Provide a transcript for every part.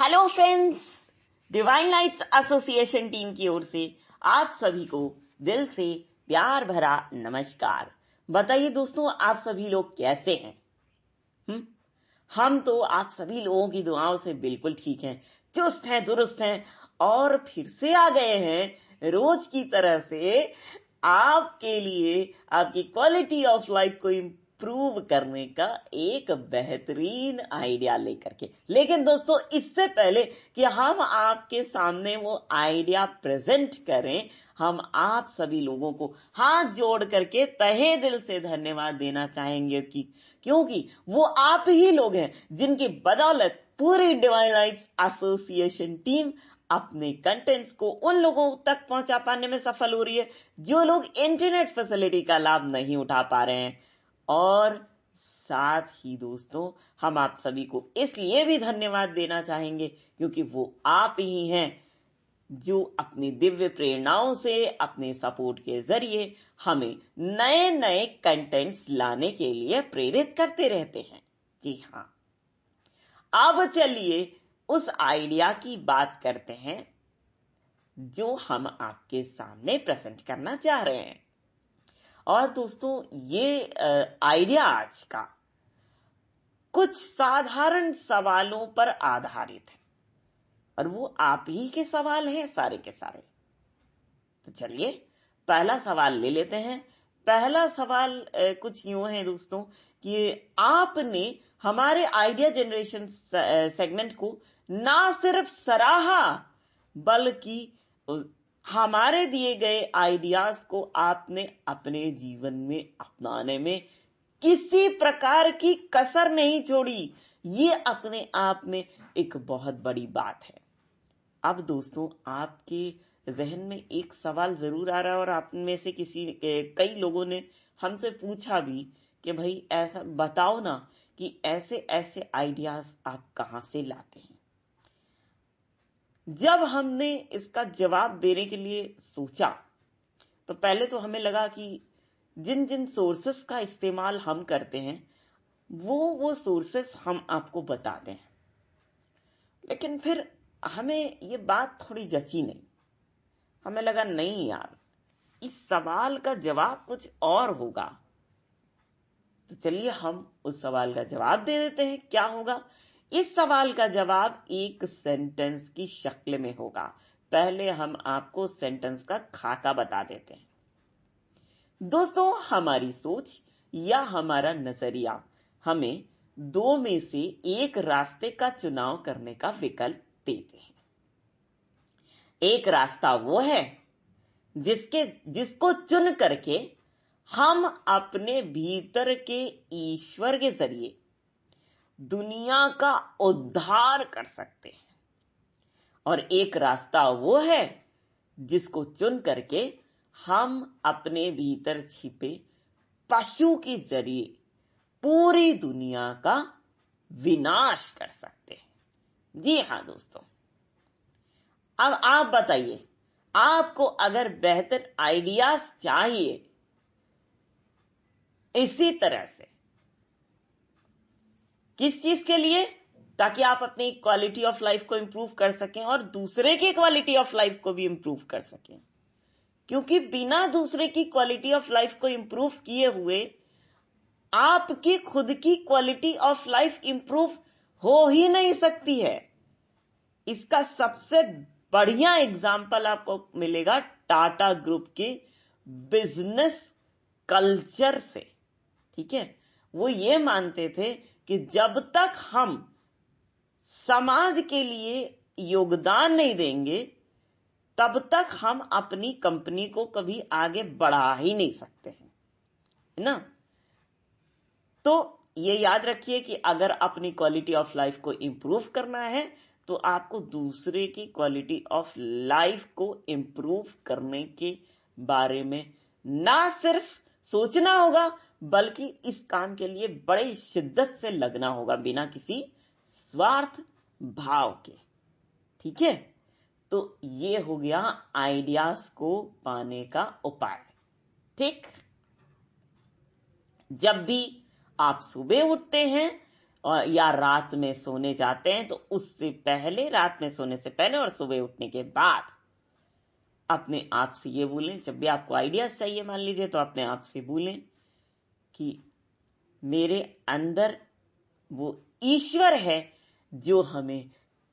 Hello friends, divine lights association team की ओर से आप सभी को दिल से प्यार भरा नमस्कार। बताइए दोस्तों, आप सभी लोग कैसे हैं? हम तो आप सभी लोगों की दुआओं से बिल्कुल ठीक हैं, चुस्त हैं, दुरुस्त हैं और फिर से आ गए हैं रोज की तरह से आपके लिए आपकी क्वालिटी ऑफ लाइफ को इम्प्रूव करने का एक बेहतरीन आइडिया लेकर के। लेकिन दोस्तों, इससे पहले कि हम आपके सामने वो आइडिया प्रेजेंट करें, हम आप सभी लोगों को हाथ जोड़ करके तहे दिल से धन्यवाद देना चाहेंगे क्योंकि वो आप ही लोग हैं जिनकी बदौलत पूरी डिवाइन लाइट्स एसोसिएशन टीम अपने कंटेंट्स को उन लोगों तक पहुंचा पाने में सफल हो रही है जो लोग इंटरनेट फैसिलिटी का लाभ नहीं उठा पा रहे हैं। और साथ ही दोस्तों, हम आप सभी को इसलिए भी धन्यवाद देना चाहेंगे क्योंकि वो आप ही हैं जो अपनी दिव्य प्रेरणाओं से, अपने सपोर्ट के जरिए हमें नए नए कंटेंट्स लाने के लिए प्रेरित करते रहते हैं। जी हाँ, अब चलिए उस आइडिया की बात करते हैं जो हम आपके सामने प्रेजेंट करना चाह रहे हैं। और दोस्तों, ये आइडिया आज का कुछ साधारण सवालों पर आधारित है और वो आप ही के सवाल हैं सारे के सारे। तो चलिए पहला सवाल ले लेते हैं। पहला सवाल कुछ यूं है दोस्तों कि आपने हमारे आइडिया जनरेशन सेगमेंट को ना सिर्फ सराहा बल्कि हमारे दिए गए आइडियाज को आपने अपने जीवन में अपनाने में किसी प्रकार की कसर नहीं छोड़ी। ये अपने आप में एक बहुत बड़ी बात है। अब दोस्तों, आपके जहन में एक सवाल जरूर आ रहा है और आप में से कई लोगों ने हमसे पूछा भी कि भाई ऐसा बताओ ना कि ऐसे ऐसे आइडियाज आप कहां से लाते हैं। जब हमने इसका जवाब देने के लिए सोचा तो पहले तो हमें लगा कि जिन जिन सोर्सेस का इस्तेमाल हम करते हैं वो सोर्सेस हम आपको बताते हैं, लेकिन फिर हमें ये बात थोड़ी जची नहीं। हमें लगा नहीं यार, इस सवाल का जवाब कुछ और होगा। तो चलिए हम उस सवाल का जवाब दे देते हैं। क्या होगा? इस सवाल का जवाब एक सेंटेंस की शक्ल में होगा। पहले हम आपको सेंटेंस का खाका बता देते हैं। दोस्तों, हमारी सोच या हमारा नजरिया हमें दो में से एक रास्ते का चुनाव करने का विकल्प देते हैं। एक रास्ता वो है जिसको चुन करके हम अपने भीतर के ईश्वर के जरिए दुनिया का उद्धार कर सकते हैं, और एक रास्ता वो है जिसको चुन करके हम अपने भीतर छिपे पशु के जरिए पूरी दुनिया का विनाश कर सकते हैं। जी हां दोस्तों, अब आप बताइए, आपको अगर बेहतर आइडियाज चाहिए इसी तरह से, किस चीज के लिए? ताकि आप अपनी क्वालिटी ऑफ लाइफ को इंप्रूव कर सकें और दूसरे की क्वालिटी ऑफ लाइफ को भी इंप्रूव कर सकें। क्योंकि बिना दूसरे की क्वालिटी ऑफ लाइफ को इंप्रूव किए हुए आपकी खुद की क्वालिटी ऑफ लाइफ इंप्रूव हो ही नहीं सकती है। इसका सबसे बढ़िया एग्जाम्पल आपको मिलेगा टाटा ग्रुप के बिजनेस कल्चर से। ठीक है, वो ये मानते थे कि जब तक हम समाज के लिए योगदान नहीं देंगे तब तक हम अपनी कंपनी को कभी आगे बढ़ा ही नहीं सकते हैं, है ना? तो ये याद रखिए कि अगर अपनी क्वालिटी ऑफ लाइफ को इंप्रूव करना है तो आपको दूसरे की क्वालिटी ऑफ लाइफ को इंप्रूव करने के बारे में ना सिर्फ सोचना होगा बल्कि इस काम के लिए बड़ी शिद्दत से लगना होगा, बिना किसी स्वार्थ भाव के। ठीक है, तो ये हो गया आइडियाज को पाने का उपाय। ठीक, जब भी आप सुबह उठते हैं और या रात में सोने जाते हैं तो उससे पहले, रात में सोने से पहले और सुबह उठने के बाद अपने आप से ये बोलें, जब भी आपको आइडियाज चाहिए मान लीजिए, तो अपने आप से बोलें कि मेरे अंदर वो ईश्वर है जो हमें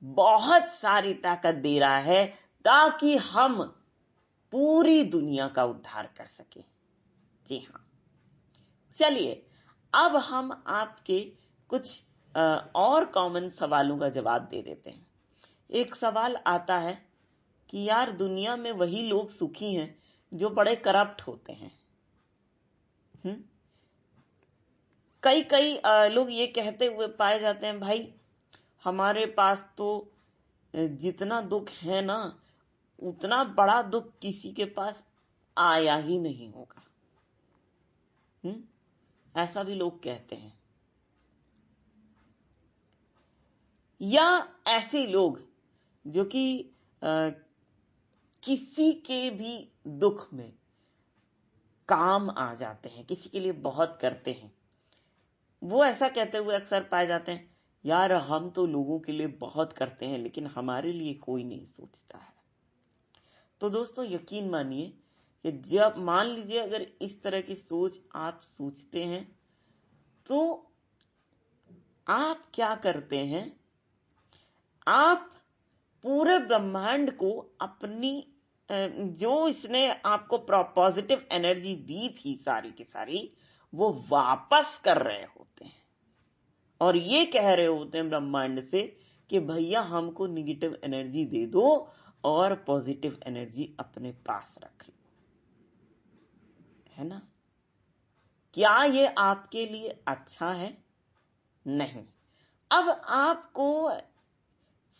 बहुत सारी ताकत दे रहा है ताकि हम पूरी दुनिया का उद्धार कर सके। जी हाँ, चलिए अब हम आपके कुछ और कॉमन सवालों का जवाब दे देते हैं। एक सवाल आता है कि यार दुनिया में वही लोग सुखी हैं जो बड़े करप्ट होते हैं। कई लोग ये कहते हुए पाए जाते हैं, भाई हमारे पास तो जितना दुख है ना, उतना बड़ा दुख किसी के पास आया ही नहीं होगा। ऐसा भी लोग कहते हैं। या ऐसे लोग जो कि किसी के भी दुख में काम आ जाते हैं, किसी के लिए बहुत करते हैं, वो ऐसा कहते हुए अक्सर पाए जाते हैं, यार हम तो लोगों के लिए बहुत करते हैं लेकिन हमारे लिए कोई नहीं सोचता है। तो दोस्तों यकीन मानिए कि जब मान लीजिए अगर इस तरह की सोच आप सोचते हैं तो आप क्या करते हैं, आप पूरे ब्रह्मांड को अपनी जो इसने आपको पॉजिटिव एनर्जी दी थी सारी की सारी, वो वापस कर रहे होते हैं और ये कह रहे होते हैं ब्रह्मांड से कि भैया हमको निगेटिव एनर्जी दे दो और पॉजिटिव एनर्जी अपने पास रख लो। है ना? क्या ये आपके लिए अच्छा है? नहीं। अब आपको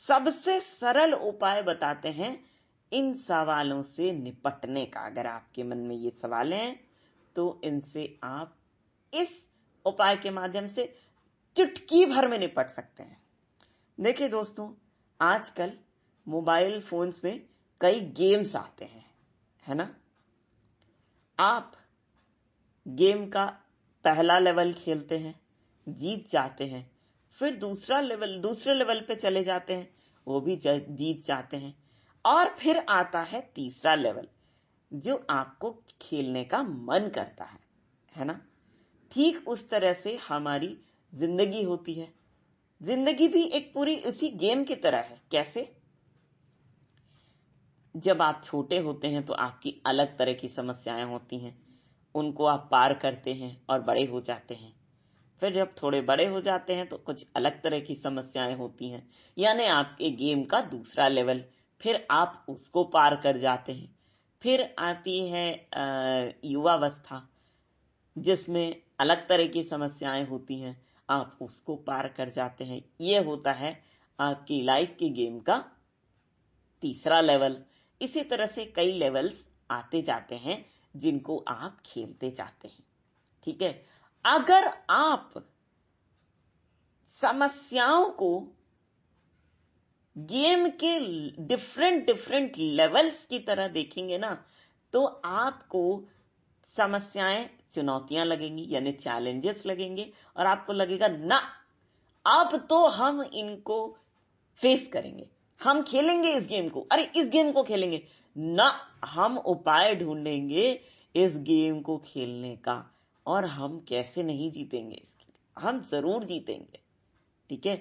सबसे सरल उपाय बताते हैं इन सवालों से निपटने का। अगर आपके मन में ये सवाल हैं तो इनसे आप इस उपाय के माध्यम से चुटकी भर में निपट सकते हैं। देखिए दोस्तों, आजकल मोबाइल फोन्स में कई गेम्स आते हैं, है ना? आप गेम का पहला लेवल खेलते हैं, जीत जाते हैं, फिर दूसरे लेवल पे चले जाते हैं, वो भी जीत जाते हैं, और फिर आता है तीसरा लेवल जो आपको खेलने का मन करता है ना? ठीक उस तरह से हमारी जिंदगी होती है। जिंदगी भी एक पूरी उसी गेम की तरह है। कैसे? जब आप छोटे होते हैं तो आपकी अलग तरह की समस्याएं होती हैं, उनको आप पार करते हैं और बड़े हो जाते हैं। फिर जब थोड़े बड़े हो जाते हैं तो कुछ अलग तरह की समस्याएं होती हैं, यानी आपके गेम का दूसरा लेवल, फिर आप उसको पार कर जाते हैं। फिर आती है युवावस्था, जिसमें अलग तरह की समस्याएं होती हैं, आप उसको पार कर जाते हैं। ये होता है आपकी लाइफ की गेम का तीसरा लेवल। इसी तरह से कई लेवल्स आते जाते हैं जिनको आप खेलते जाते हैं। ठीक है? अगर आप समस्याओं को गेम के डिफरेंट लेवल्स की तरह देखेंगे ना, तो आपको समस्याएं चुनौतियां लगेंगी, यानी चैलेंजेस लगेंगे, और आपको लगेगा ना अब तो हम इनको फेस करेंगे, हम खेलेंगे इस गेम को, अरे इस गेम को खेलेंगे ना, हम उपाय ढूंढेंगे इस गेम को खेलने का, और हम कैसे नहीं जीतेंगे इसके लिए, हम जरूर जीतेंगे। ठीक है?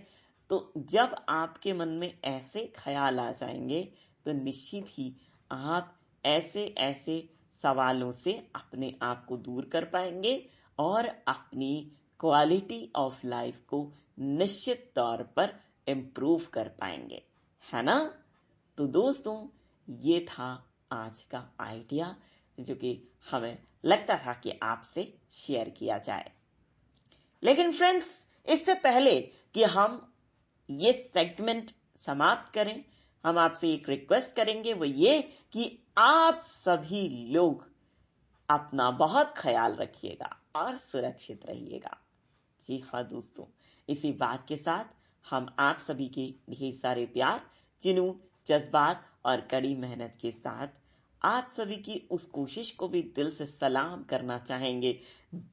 तो जब आपके मन में ऐसे ख्याल आ जाएंगे तो निश्चित ही आप ऐसे ऐसे सवालों से अपने आप को दूर कर पाएंगे और अपनी क्वालिटी ऑफ लाइफ को निश्चित तौर पर इम्प्रूव कर पाएंगे। है ना? तो दोस्तों, ये था आज का आइडिया जो कि हमें लगता था कि आपसे शेयर किया जाए। लेकिन फ्रेंड्स, इससे पहले कि हम ये सेगमेंट समाप्त करें, हम आपसे एक रिक्वेस्ट करेंगे, वो ये कि आप सभी लोग अपना बहुत ख्याल रखिएगा और सुरक्षित रहिएगा। जी हाँ दोस्तों, इसी बात के साथ हम आप सभी के ढेर सारे प्यार, जुनून, जज्बात और कड़ी मेहनत के साथ आप सभी की उस कोशिश को भी दिल से सलाम करना चाहेंगे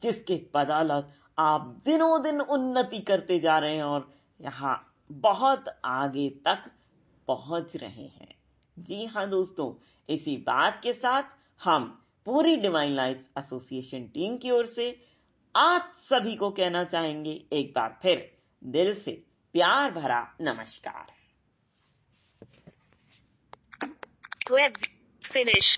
जिसके बदौलत आप दिनों दिन उन्नति करते जा रहे हैं और यहाँ बहुत आगे तक पहुंच रहे हैं। जी हाँ दोस्तों, इसी बात के साथ हम पूरी डिवाइन लाइट्स एसोसिएशन टीम की ओर से आप सभी को कहना चाहेंगे एक बार फिर दिल से प्यार भरा नमस्कार। Web finish.